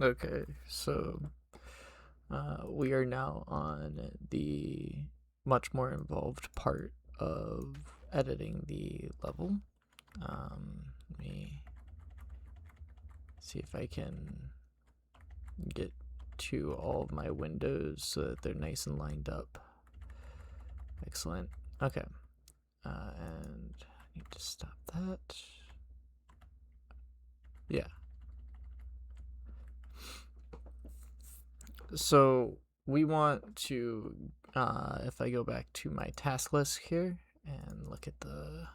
Okay, so we are now on the much more involved part of editing the level. Let me see if I can get to all of my windows so that they're nice and lined up. Excellent. Okay. And I need to stop that. Yeah. So we want to, if I go back to my task list here and look at the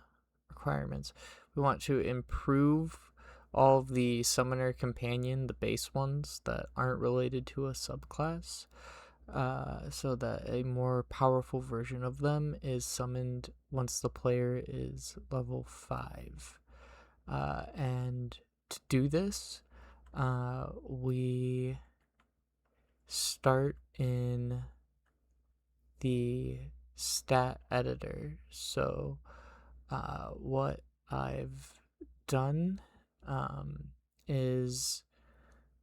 requirements, we want to improve all of the summoner companion, the base ones that aren't related to a subclass, so that a more powerful version of them is summoned once the player is level 5. And to do this, we start in the stat editor. So what I've done is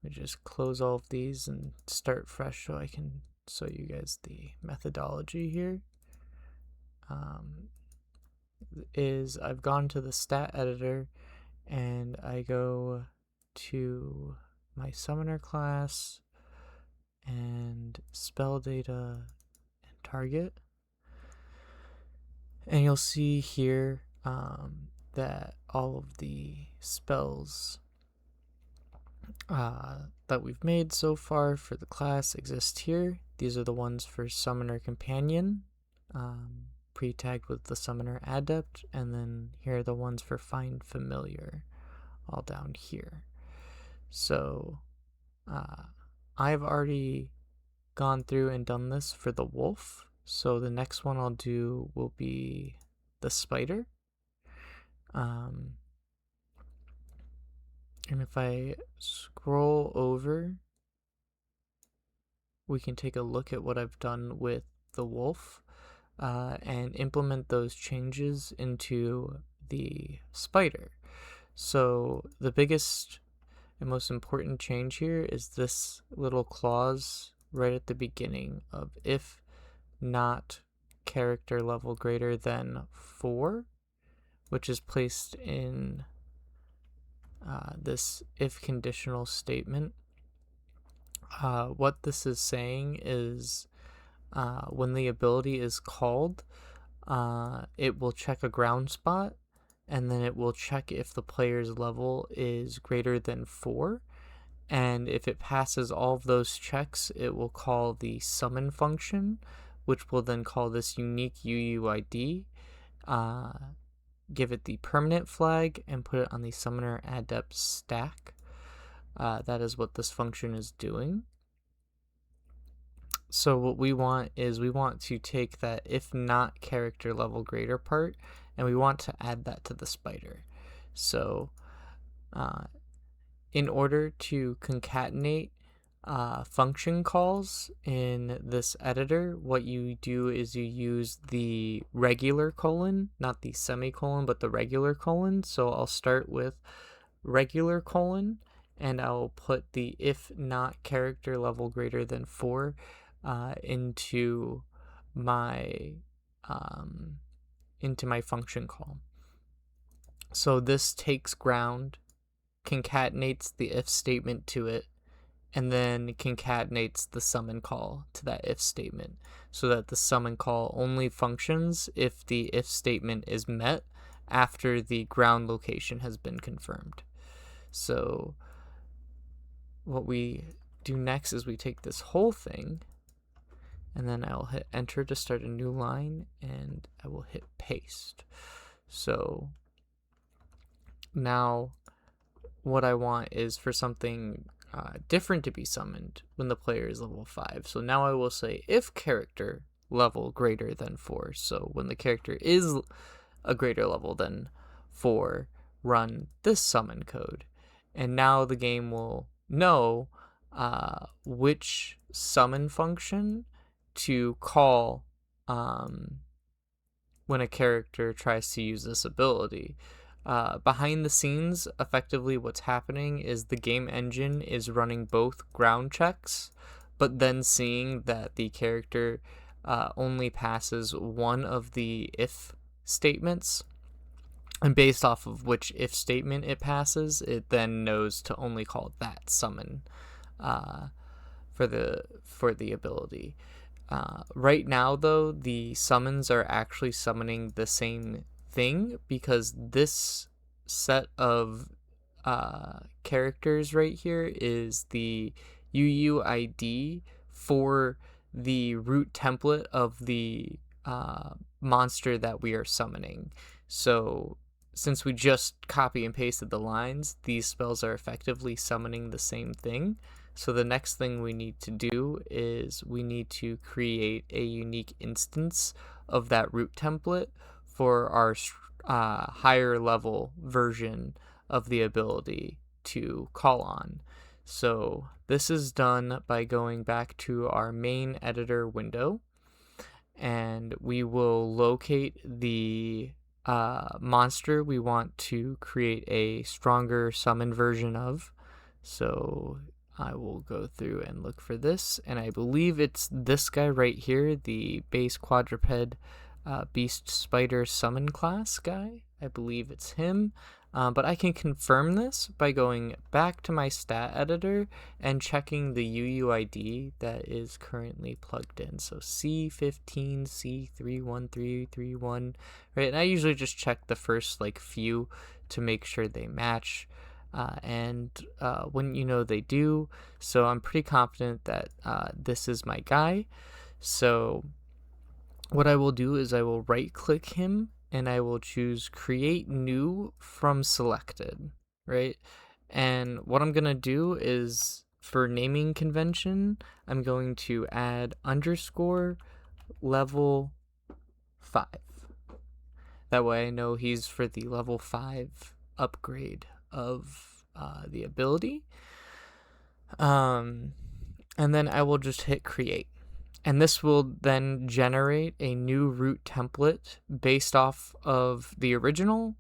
let me just close all of these and start fresh so I can show you guys the methodology here. Is I've gone to the stat editor and I go to my summoner class and spell data and target, and you'll see here that all of the spells that we've made so far for the class exist here. These are the ones for Summoner Companion, pre-tagged with the Summoner Adept, and then here are the ones for Find Familiar, all down here. So I've already gone through and done this for the wolf, so the next one I'll do will be the spider. And if I scroll over, we can take a look at what I've done with the wolf and implement those changes into the spider. So the biggest and most important change here is this little clause right at the beginning of if not character level greater than 4, which is placed in this if conditional statement. What this is saying is when the ability is called, it will check a ground spot, and then it will check if the player's level is greater than 4. And if it passes all of those checks, it will call the summon function, which will then call this unique UUID, give it the permanent flag, and put it on the summoner adept stack. That is what this function is doing. So what we want is we want to take that if not character level greater part, and we want to add that to the spider. So in order to concatenate function calls in this editor, what you do is you use the regular colon, not the semicolon, but the regular colon. So I'll start with regular colon, and I'll put the if not character level greater than 4 into my function call. So this takes ground, concatenates the if statement to it, and then concatenates the summon call to that if statement, so that the summon call only functions if the if statement is met after the ground location has been confirmed. So what we do next is we take this whole thing, and then I'll hit enter to start a new line, and I will hit paste. So now what I want is for something different to be summoned when the player is level 5. So now I will say if character level greater than 4. So when the character is a greater level than 4, run this summon code. And now the game will know which summon function to call when a character tries to use this ability. Behind the scenes, effectively what's happening is the game engine is running both ground checks, but then seeing that the character only passes one of the if statements, and based off of which if statement it passes, it then knows to only call that summon uh, for the ability. Right now, though, the summons are actually summoning the same thing because this set of characters right here is the UUID for the root template of the monster that we are summoning. So since we just copy and pasted the lines, these spells are effectively summoning the same thing. So the next thing we need to do is we need to create a unique instance of that root template for our higher level version of the ability to call on. So this is done by going back to our main editor window, and we will locate the monster we want to create a stronger summon version of. So I will go through and look for this, and I believe it's this guy right here, the base quadruped beast spider summon class guy. I believe it's him. But I can confirm this by going back to my stat editor and checking the UUID that is currently plugged in. So C15C31331, right? And I usually just check the first few to make sure they match. And when they do, so I'm pretty confident that this is my guy. So what I will do is I will right click him and I will choose create new from selected, right? And what I'm going to do is for naming convention, I'm going to add underscore level 5. That way I know he's for the level 5 upgrade of the ability. And then I will just hit create. And this will then generate a new root template based off of the original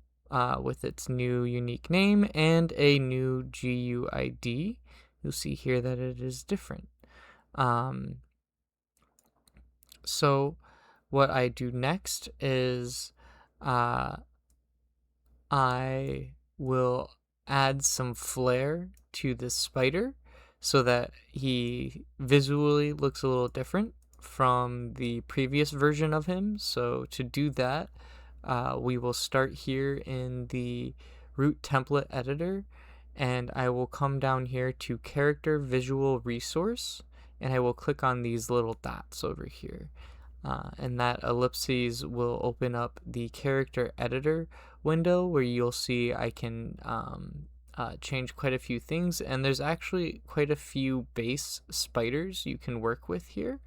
with its new unique name and a new GUID. You'll see here that it is different. So what I do next is I will add some flair to this spider so that he visually looks a little different from the previous version of him. So to do that, we will start here in the root template editor, and I will come down here to character visual resource, and I will click on these little dots over here. And that ellipses will open up the character editor window where you'll see I can change quite a few things, and there's actually quite a few base spiders you can work with here.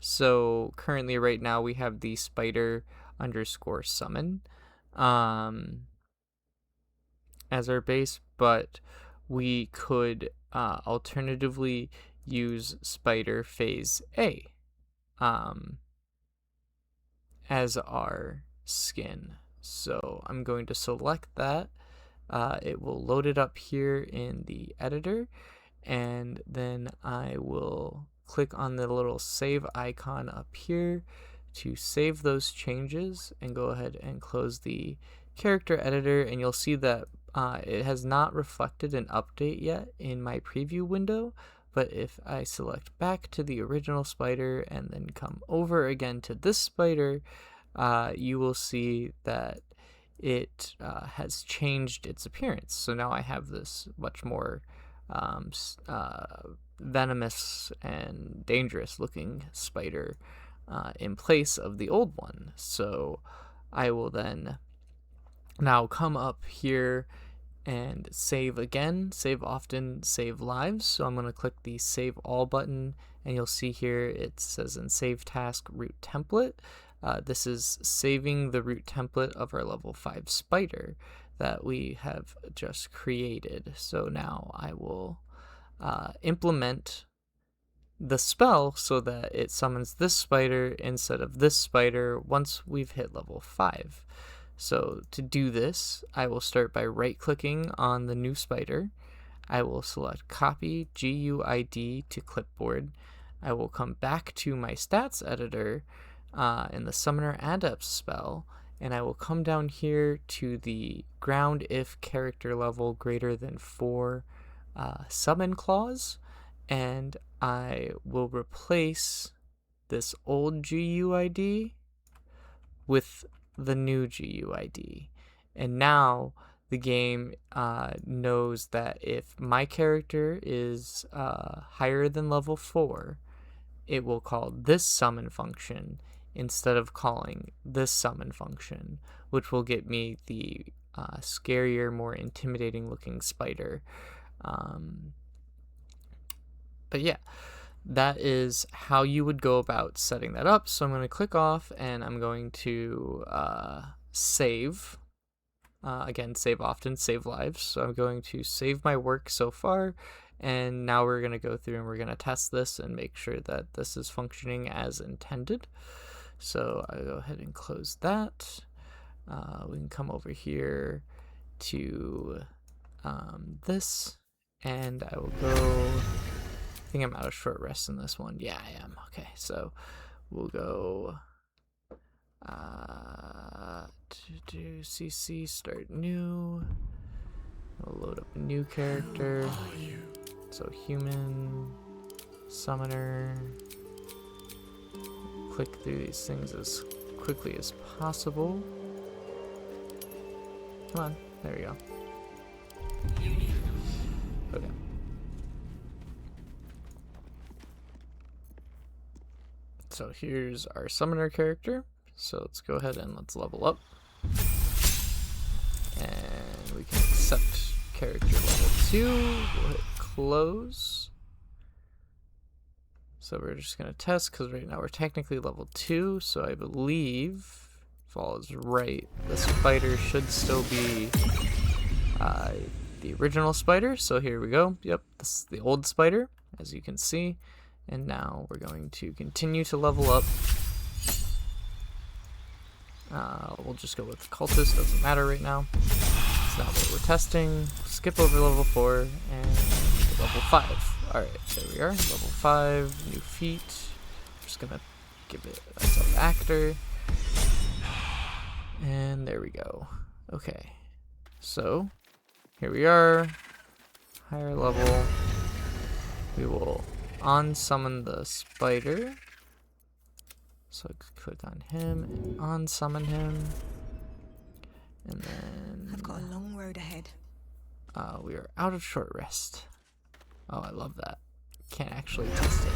So currently right now we have the spider underscore summon as our base, but we could alternatively use spider phase A as our skin. So I'm going to select that. It will load it up here in the editor, and then I will click on the little save icon up here to save those changes and go ahead and close the character editor, and you'll see that it has not reflected an update yet in my preview window. But if I select back to the original spider and then come over again to this spider, you will see that it has changed its appearance. So now I have this much more venomous and dangerous looking spider in place of the old one. So I will then now come up here and save again, save often, save lives. So I'm going to click the save all button, and you'll see here it says in save task root template. This is saving the root template of our level 5 spider that we have just created. So now I will implement the spell so that it summons this spider instead of this spider once we've hit level 5. So to do this, I will start by right-clicking on the new spider. I will select copy GUID to clipboard. I will come back to my stats editor in the summoner adept spell, and I will come down here to the ground if character level greater than 4 summon clause, and I will replace this old GUID with the new GUID. And now the game knows that if my character is higher than level 4, it will call this summon function instead of calling this summon function, which will get me the scarier, more intimidating looking spider. But yeah, that is how you would go about setting that up. So I'm going to click off and I'm going to save. Again, save often, save lives. So I'm going to save my work so far, and now we're going to go through and we're going to test this and make sure that this is functioning as intended. So I'll go ahead and close that. We can come over here to this, and I will go. I think I'm out of short rest in this one. Yeah, I am. Okay, so we'll go to CC, start new. We'll load up a new character. So human, summoner. Click through these things as quickly as possible. Come on, there we go. Okay. So here's our summoner character. So let's go ahead and let's level up. And we can accept character level 2. We'll hit close. So we're just going to test because right now we're technically level 2. So I believe, if all is right, the spider should still be the original spider. So here we go. Yep, this is the old spider, as you can see. And now we're going to continue to level up. We'll just go with cultist, doesn't matter right now. It's not what we're testing. Skip over level 4 and level 5. Alright, there we are. Level 5, new feat. I'm just gonna give it a sub-actor. And there we go. Okay, so here we are. Higher level. We will on-summon the spider. So click on him and on-summon him. And then I've got a long road ahead. we are out of short rest. Oh, I love that. Can't actually test it.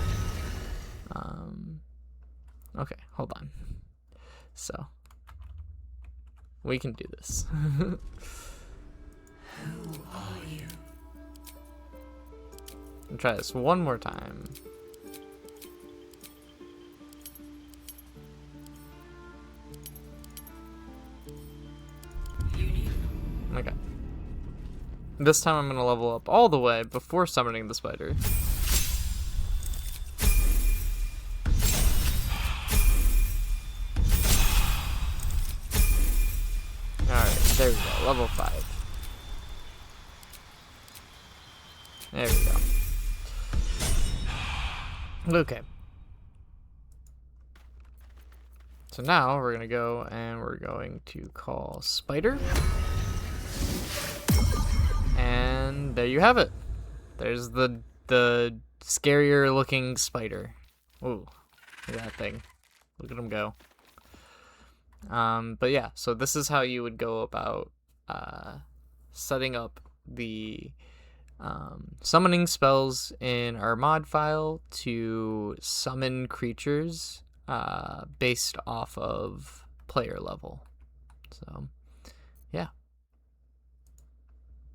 Okay, hold on. So we can do this. Who are you? And try this one more time. Okay. This time I'm going to level up all the way before summoning the spider. Alright, there we go. Level 5. There we go. Okay. So now we're going to go and we're going to call spider. And there you have it. There's the scarier looking spider. Ooh, look at that thing. Look at him go. But yeah, so this is how you would go about setting up the summoning spells in our mod file to summon creatures based off of player level. So yeah.